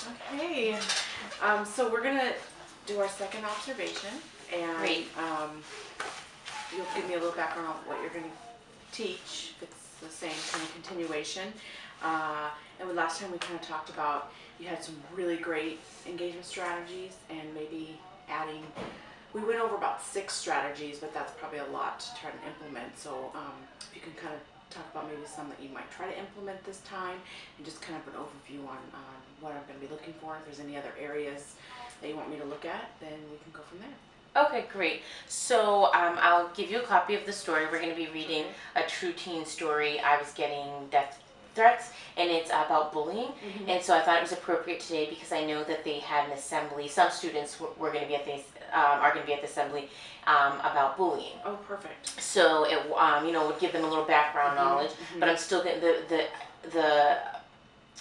Okay, so we're gonna do our second observation, and Great. you'll give me a little background on what you're gonna teach, if it's the same kind of continuation. And last time we kind of talked about, you had some really great engagement strategies, and maybe adding, we went over about 6 strategies, but that's probably a lot to try to implement. So if you can kind of talk about maybe some that you might try to implement this time, and just kind of an overview on what I'm going to be looking for. If there's any other areas that you want me to look at, then we can go from there. Okay, great. So I'll give you a copy of the story. We're going to be reading a true teen story. I was getting death threats, and it's about bullying. And so I thought it was appropriate today because I know that they had an assembly. Some students were going to be at these are going to be at the assembly about bullying. Oh, perfect. So it would give them a little background knowledge, but I'm still getting the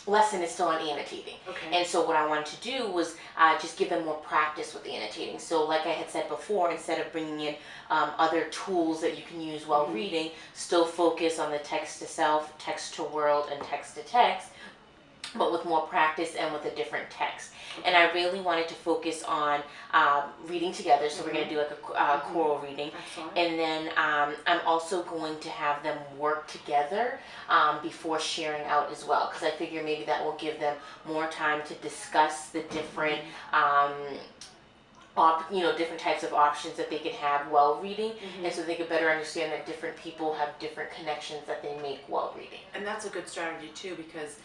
lesson is still on annotating. Okay. And so what I wanted to do was just give them more practice with the annotating. So like I had said before, instead of bringing in other tools that you can use while reading, still focus on the text to self, text to world, and text to text, but with more practice and with a different text. And I really wanted to focus on reading together, so we're going to do like a choral reading. Excellent. And then I'm also going to have them work together before sharing out as well, because I figure maybe that will give them more time to discuss the different different types of options that they can have while reading, and so they could better understand that different people have different connections that they make while reading. And that's a good strategy too, because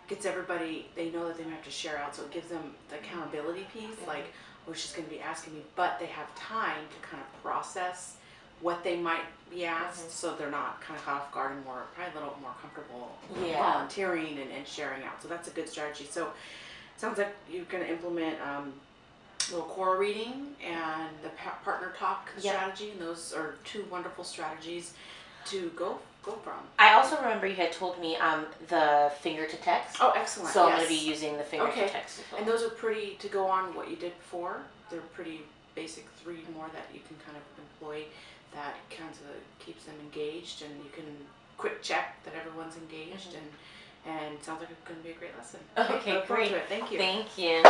gets everybody, they know that they have to share out, so it gives them the accountability piece, like, oh, she's going to be asking me, but they have time to kind of process what they might be asked, so they're not kind of caught off guard and probably a little more comfortable volunteering and sharing out. So that's a good strategy. So it sounds like you're going to implement little choral reading and the partner talk strategy, and those are 2 wonderful strategies to go from. I also remember you had told me the finger to text. Oh, excellent. So I'm going to be using the finger to text as well. And those are pretty, to go on what you did before, they're pretty basic 3 more that you can kind of employ that kind of keeps them engaged, and you can quick check that everyone's engaged, and it sounds like it's going to be a great lesson. Okay, Look forward great. to it. Thank you. Thank you.